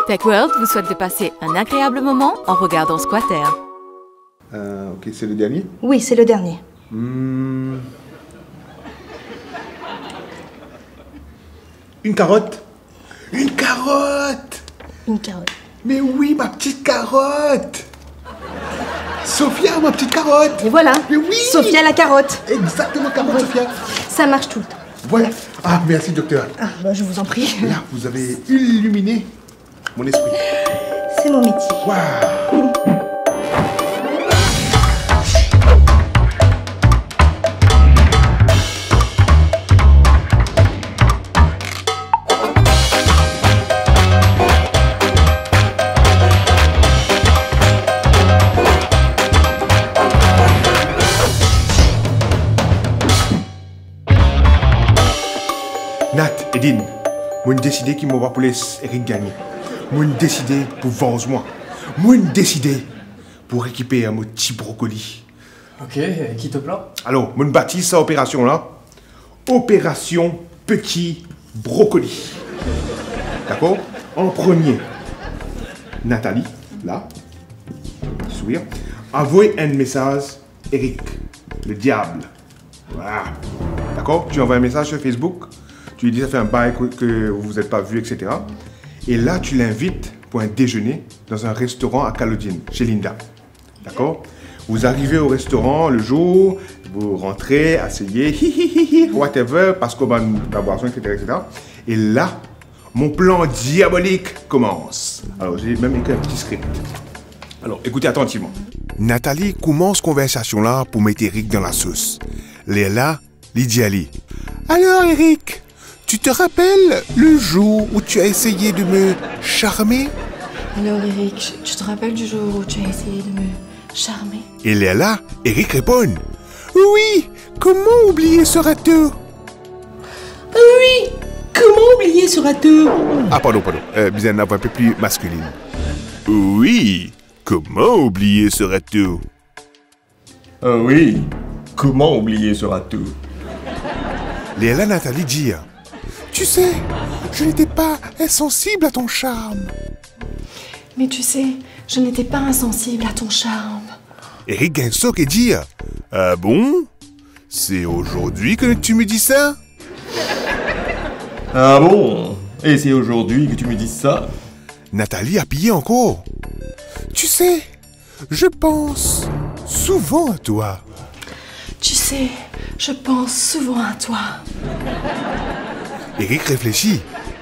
TechWorld vous souhaite de passer un agréable moment en regardant Squatter. Ok, c'est le dernier? Oui, c'est le dernier. Une carotte? Une carotte! Une carotte. Mais oui, ma petite carotte! Sophia, ma petite carotte! Et voilà. Mais oui! Sophia la carotte. Exactement, carotte, Sophia. Ça marche tout le temps. Voilà. Ah, merci, docteur. Ah, bah, je vous en prie. Là, vous avez illuminé mon esprit. C'est mon métier. Waouh! Nat, Edine, moi décidé qu'il m'a pour laisser Eric gagner. Moi décidé pour venger moi. Moi décidé pour récupérer mon petit brocoli. Ok, qui te plan? Alors, moi bâtis cette opération là. Opération petit brocoli. D'accord? En premier, Nathalie, là, sourire, envoie un message, Eric, le diable. Voilà. D'accord? Tu envoies un message sur Facebook. Tu lui dis ça fait un bail que vous vous êtes pas vu, etc. Et là, tu l'invites pour un déjeuner dans un restaurant à Calodine, chez Linda. D'accord? Vous arrivez au restaurant le jour, vous rentrez, asseyez, whatever, parce qu'on va la boisson, etc., etc. Et là, mon plan diabolique commence. Alors, j'ai même écrit un petit script. Alors, écoutez attentivement. Nathalie commence conversation là pour mettre Eric dans la sauce. Léla, Lydia Ali. Alors, Eric, tu te rappelles le jour où tu as essayé de me charmer? Alors Eric, tu te rappelles du jour où tu as essayé de me charmer? Et là, Eric répond. Oui, comment oublier ce râteau? Oui, comment oublier ce râteau? Ah, pardon. Bien une voix un peu plus masculine. Oui, comment oublier ce râteau? Oui, comment oublier ce râteau? Léla Nathalie dit. Tu sais, je n'étais pas insensible à ton charme. Mais tu sais, je n'étais pas insensible à ton charme. Eric Gainsock et dit. Ah bon? C'est aujourd'hui que tu me dis ça? Ah bon? Et c'est aujourd'hui que tu me dis ça? Nathalie a pillé encore. Tu sais, je pense souvent à toi. Tu sais, je pense souvent à toi. Eric réfléchit,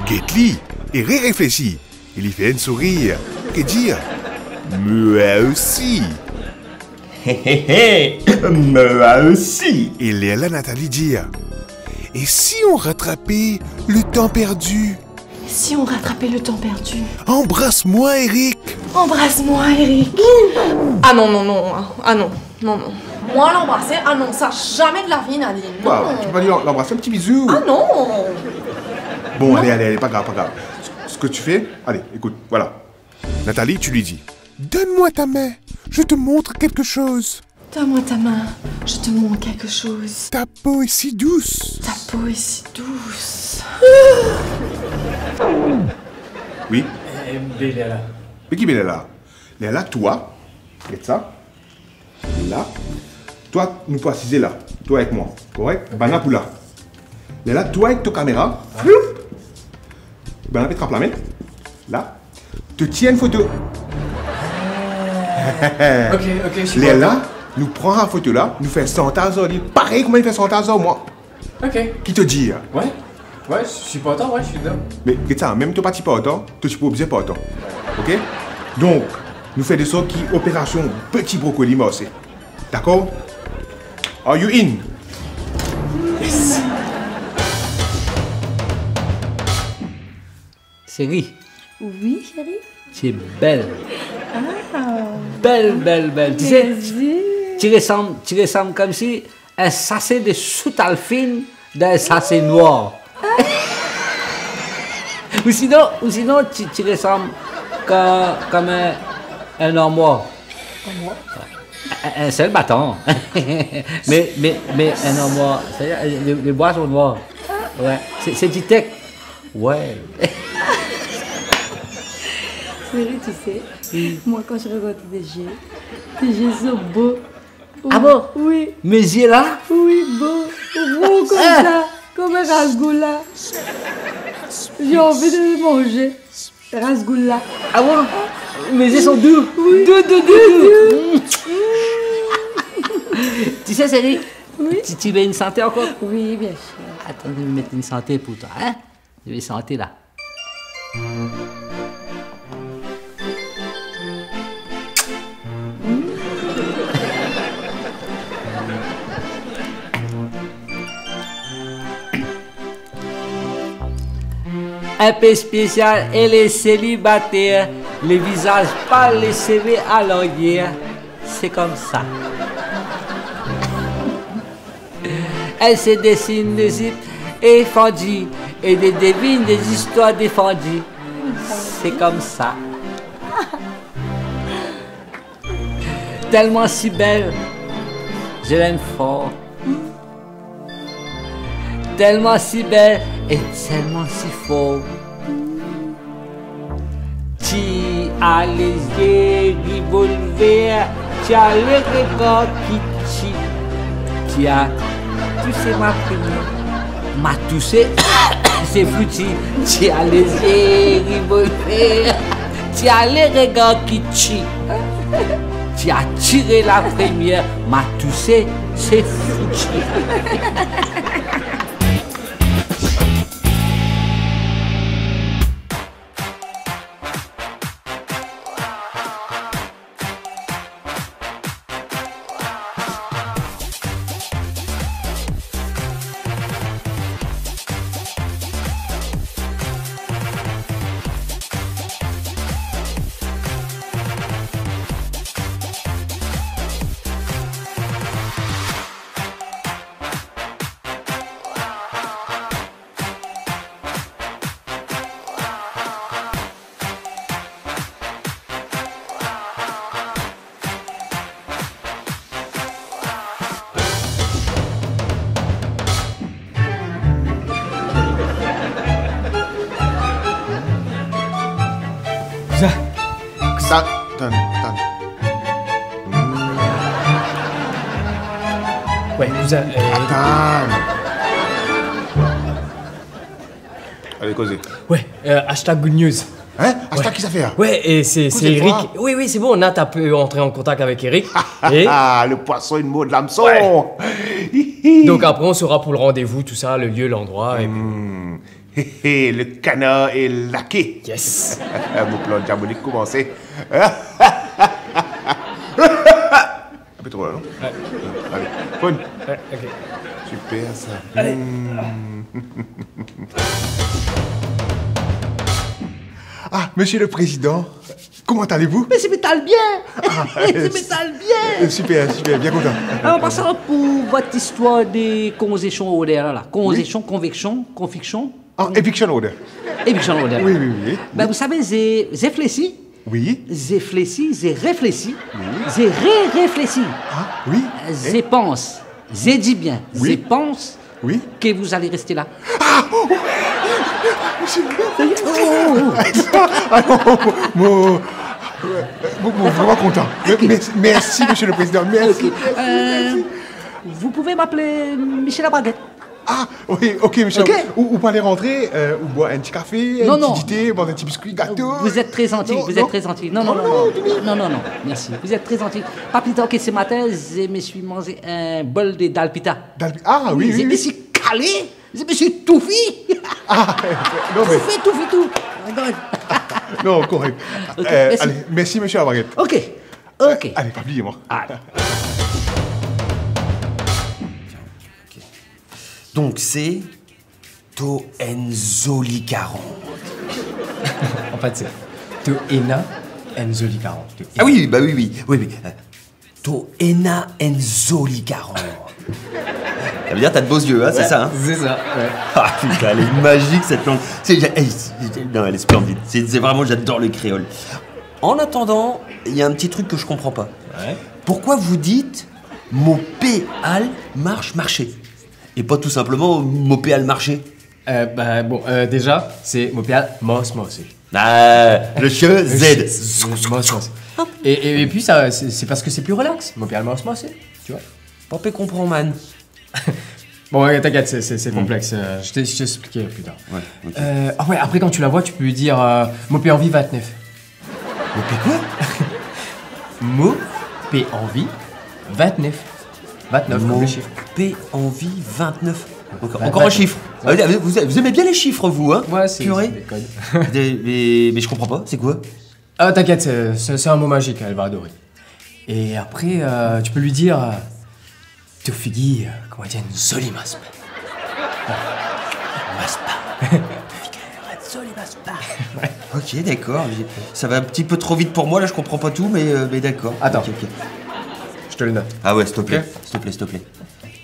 Gately, et réfléchit. Il y fait un sourire. Que dire? Moi aussi. Hé, moi aussi. Et Léla Nathalie dit. Et si on rattrapait le temps perdu? Si on rattrapait le temps perdu? Embrasse-moi, Eric. Embrasse-moi, Eric. Ah non. Ah non. Moi l'embrasser, ah non, ça jamais de la vie, Nadine. Quoi? Tu peux pas dire l'embrasser, un petit bisou? Ah non. Bon, allez, pas grave. Ce que tu fais, allez, écoute, voilà. Nathalie, tu lui dis. Donne-moi ta main, je te montre quelque chose. Donne-moi ta main, je te montre quelque chose. Ta peau est si douce. Ta peau est si douce. Oui? Léla. Mais qui est là? Léla, toi, regarde ça. Là. Toi, nous pouvons assiser là. Toi avec moi. Correct? Bana pour là. Léla, toi avec ta caméra. Bana peut te la main. Là. Te tiens une photo. Ok, je suis Léla, nous prend la photo là, nous fait 100 ans, pareil comme il fait 100 ans, moi. Ok. Qui te dit? Ouais, je suis pas autant, je suis dedans. Mais regarde ça, même toi pas pas autant, toi tu peux observer pas autant. Ok? Donc, nous faisons des sortes qui opération petit brocoli morcé. D'accord? Are you in? Yes. Chérie, Oui, chérie. tu es belle. Ah. Belle. Tu sais, tu ressembles comme si un sachet de soutalfine d'un sachet noir. ou sinon tu ressembles comme un armoire. Un seul bâton. mais un armoire. C'est-à-dire, les bois sont noirs. Ouais. C'est du tech. Ouais. Chérie, tu sais, moi quand je regarde tes yeux sont beaux. Ah bon? Oui, Mes yeux là? oui, beaux. Beaux comme ça, comme un rasgoula. J'ai envie de manger. Rasgoula. Ah bon? Mes yeux sont doux. Oui. Doux. Tu sais, Céline? Oui. Tu veux une santé encore? Oui, bien sûr. Attends, je vais mettre une santé pour toi, hein? Je vais santé là. Un peu spécial et les célibataires, les visages pas les CV à l'orgueil. C'est comme ça. Elle se dessine des zips effendus et des devine des histoires défendues. C'est comme ça. Tellement si belle, je l'aime fort. Tellement si belle et tellement si fort. Tu as les yeux revolver, tu as le regard qui chie. Tu as touché ma première, m'a touché, c'est foutu. Tu as les yeux revolver, tu as le regard qui chie. Tu as tiré la première, m'a touché, c'est foutu. Ça, donne. Ouais, cousin. Attends. Allez, causez. Ouais, hashtag good news. Hein? Hashtag qui ça fait? Ouais, et c'est Cousin, Eric. toi? Oui, c'est bon, Nat a pu entrer en contact avec Eric. Et Ah, le poisson, une mot de l'hameçon. donc après, on saura pour le rendez-vous, tout ça, le lieu, l'endroit. Et puis... Le canard est laqué. Yes. Mon plan diabolique commencé. Un peu trop là, non? Ouais. Allez, bonne. Ouais, ok. Super ça. Allez. Ah, monsieur le président, comment allez-vous? Mais c'est métal bien! C'est métal bien! Super, bien content. En passant pour votre histoire des conversation order là. Conversation, convection, confiction. Ah, eviction order. Eviction order. Oui. Ben vous savez, j'ai réfléchi. Oui. J'ai réfléchi, j'ai réfléchi. Ah, oui. Je pense, j'ai dit bien, Oui. je pense Oui. que vous allez rester là. Ah non, vraiment content. Merci, monsieur le président. Merci. Vous pouvez m'appeler Michel Abraguette. Ah, oui, ok, monsieur. Ok. Ou pas aller rentrer, ou boire un petit café, Non, un non. petit thé, boire un petit biscuit, gâteau. Vous êtes très gentil, Non, vous non. êtes très gentil. Non, merci. Vous êtes très gentil. Pas plus tard que ce matin, je me suis mangé un bol de dalpita. Ah, oui, Je oui. me suis calé, je me suis touffi. Ah, non, mais. Tout. Regarde. Non, correct. Ok, merci. Allez, merci, monsieur Abraguette. Ok. Allez, pas oublier, moi. Allez. Donc c'est Toenzoli 40. En fait, c'est Toena Enzoli 40. Ah oui. Toena Enzoli 40. Ça veut dire t'as de beaux yeux, hein, c'est ça, hein? C'est ça, ouais. Ah putain, elle est magique cette langue. Non, elle est splendide. C'est vraiment, j'adore le créole. En attendant, il y a un petit truc que je comprends pas. Ouais. Pourquoi vous dites mon péal marché et pas tout simplement mon péal marché? Déjà, c'est Montréal, Mos. Ah, le chien Z. Et puis, ça, c'est parce que c'est plus relax. Mon père, tu vois. Papa comprend, man. Bon, ouais, t'inquiète, c'est complexe. Je t'expliquerai plus tard. Ouais, ok. Ah ouais, après, quand tu la vois, tu peux lui dire Mo P envie 29. Mo P quoi? Mo P envie 29. 29, comme le chiffre. P envie 29. Encore 29. un chiffre. Vous aimez bien les chiffres, vous, hein? Ouais, c'est purée. des codes. mais je comprends pas, c'est quoi? Ah, t'inquiète, c'est un mot magique, elle va adorer. Et après, tu peux lui dire Tu figures, comment dire, une jolie maspa. Maspa. Ok, d'accord. Ça va un petit peu trop vite pour moi, là, je comprends pas tout, mais d'accord. Attends. Ok. Je te le note. Ah ouais, s'il te plaît. Ok. S'il te plaît.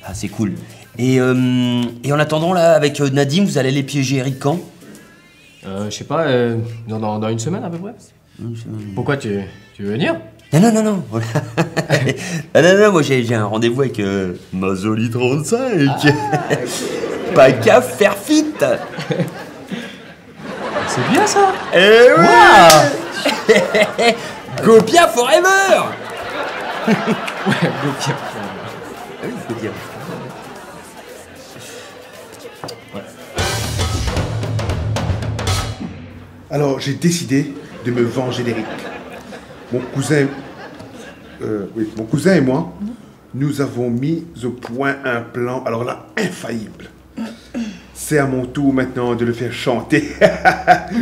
Ah, c'est cool. Et en attendant, là, avec Nadim, vous allez aller piéger Eric quand? Je sais pas, dans une semaine à peu près. Pourquoi tu veux venir? Non. non, moi j'ai un rendez-vous avec Mazoli 35. Pas qu'à faire fit. C'est bien ça. Eh ouais. Gopia forever. Ouais, Gopia. Ah oui, il faut dire. Alors, j'ai décidé de me venger d'Eric. Mon cousin et moi, nous avons mis au point un plan, alors là, infaillible. C'est à mon tour maintenant de le faire chanter.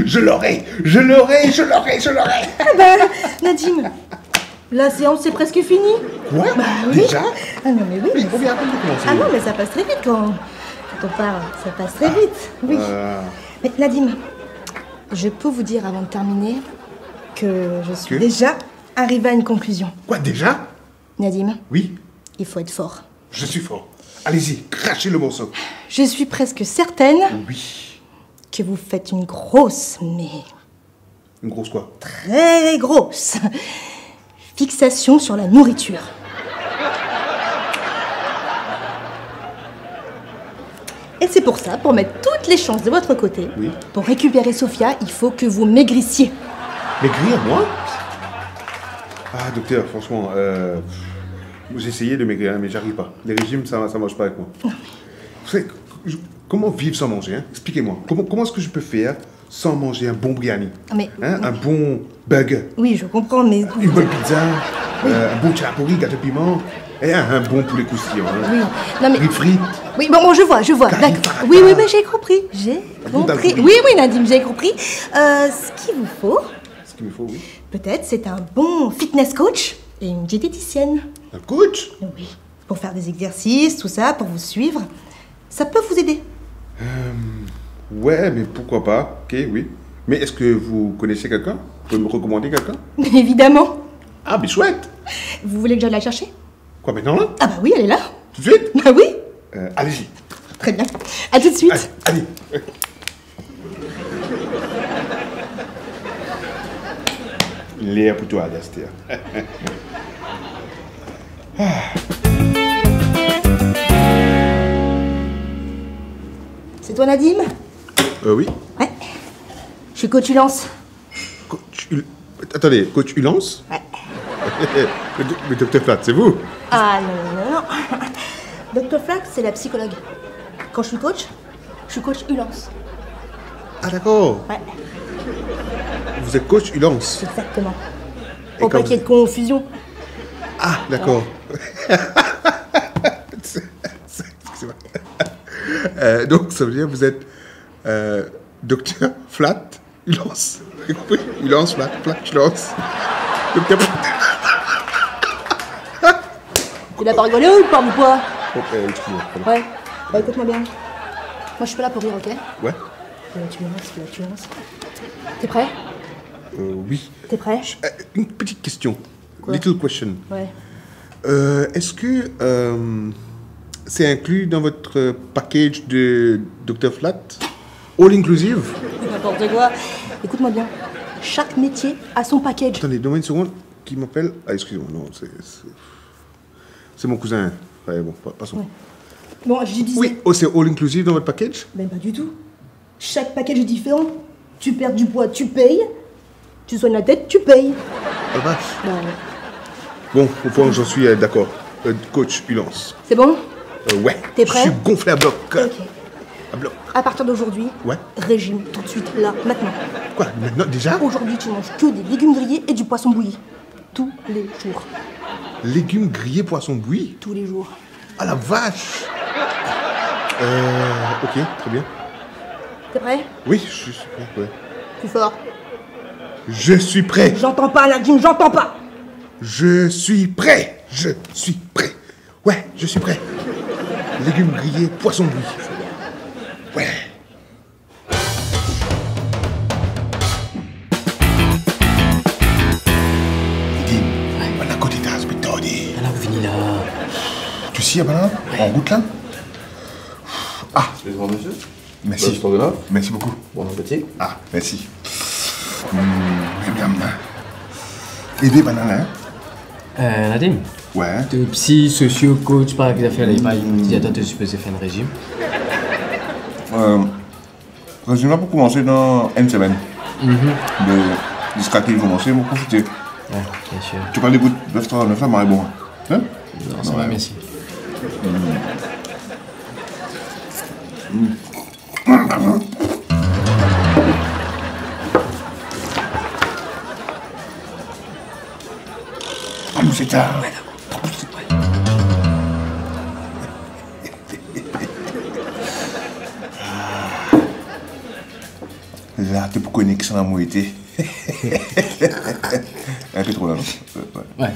Je l'aurai. Ah bah, Nadim, la séance est presque finie. Quoi? Bah oui. Déjà? Ah non mais oui. Mais il faut bien attendre de commencer. Ah non mais ça passe très vite quand on parle, ça passe très vite. Oui. Mais Nadim, je peux vous dire avant de terminer que je suis déjà arrivée à une conclusion. Quoi, déjà? Nadim, Oui, il faut être fort. je suis fort. Allez-y, crachez le morceau. Je suis presque certaine Oui. que vous faites une grosse, mais Une grosse quoi? très grosse fixation sur la nourriture. Et c'est pour ça, pour mettre toutes les chances de votre côté, Oui. pour récupérer Sophia, il faut que vous maigrissiez. Maigrir, moi? Ah, docteur, franchement, j'ai essayé de maigrir, hein, mais j'arrive pas. Les régimes, ça marche pas avec moi. Vous savez, comment vivre sans manger, hein? Expliquez-moi. Comment est-ce que je peux faire sans manger un bon biryani? Mais Hein? Un bon burger? oui, je comprends, mais Une bonne pizza? Un bon chapori, gâteau piment? Et un bon poulet croustillant, hein? oui, non mais Frites. oui, bon, je vois, d'accord. Oui, mais j'ai compris, Vous avez compris. Oui, Nadim, j'ai compris. Ce qu'il vous faut, Ce qu'il me faut, oui. peut-être, c'est un bon fitness coach et une diététicienne. Un coach? Oui, pour faire des exercices, tout ça, pour vous suivre. Ça peut vous aider. Ouais, mais pourquoi pas? Ok, oui. Mais est-ce que vous connaissez quelqu'un? Vous pouvez me recommander quelqu'un? Évidemment. Ah, mais chouette! Vous voulez que j'aille la chercher? Quoi, maintenant, là? Ah bah oui, elle est là. Tout de suite? Bah oui. Allez-y. Très bien. À tout de suite. Allez. L'air pour toi, Adastia. C'est toi, Nadim? Oui. Ouais. Je suis coach Ulance. Attendez, coach Ulance? Ouais. Le docteur Flat, c'est vous? Ah non. Dr. Flack, c'est la psychologue. Quand je suis coach Ulance. Ah, d'accord. Ouais, Vous êtes coach Ulance. exactement. Et Pour quand pas qu'il y ait de confusion. Ah, d'accord. Excusez-moi. Donc, ça veut dire que vous êtes docteur Flat Ulance. Vous avez compris? Ulance, Flat, Ulance. Docteur Flat. Tu l'as pas rigolé ou pas, ou quoi? Oh, excusez-moi. pardon. Ouais. Bah écoute-moi bien. Moi je suis pas là pour rire, ok? Ouais. Tu lances. T'es prêt? Oui. T'es prêt? Une petite question. Quoi? Little question. Ouais. Est-ce que c'est inclus dans votre package de Dr. Flat? All inclusive? N'importe quoi. Écoute-moi bien. Chaque métier a son package. Attendez, donne-moi une seconde. Qui m'appelle? Ah, excusez-moi, non, c'est mon cousin. Ouais, bon, passons. Ouais. Bon, je disais. Oui, oh, c'est all inclusive dans votre package? Ben pas du tout. Chaque package est différent. Tu perds du poids, tu payes. Tu soignes la tête, tu payes. Ah vache. Bah, Bon, au point où j'en suis d'accord. Coach, Ulance. c'est bon? Ouais. T'es prêt? Je suis gonflé à bloc. Ok. À bloc. À partir d'aujourd'hui, Ouais. régime, tout de suite, là, maintenant. Quoi, maintenant, déjà? Aujourd'hui, tu manges que des légumes grillés et du poisson bouilli. Tous les jours. Légumes grillés, poisson bouilli? Tous les jours. Ah la vache. Ok, très bien. T'es prêt? Oui, je suis prêt, ouais. Plus fort. Je suis prêt. J'entends pas, Nadine, j'entends pas. Je suis prêt. Je suis prêt. Ouais, je suis prêt. Légumes grillés, poisson bouilli. Ouais. On a côté terrasse, mais attendez. Alors, fini là. Tu sais, là, en route là? Ah, Excusez-moi, monsieur. merci. Autographe. Merci beaucoup. Bon appétit. Ah, merci. Miam. Et des bananes, hein? Nadim, Ouais. tu es psy, socio, coach, par exemple, il m'a dit attends, tu es supposé faire un régime. Régime pour commencer dans une semaine. Jusqu'à qu'il commence, pour profiter. Ouais, bien sûr. Tu parles des bouts de 9 là, mais bon. Hein? Non, ça va, merci. C'est tard. Là, t'es pour connexion à moi, été. Un peu trop là, non? Ouais.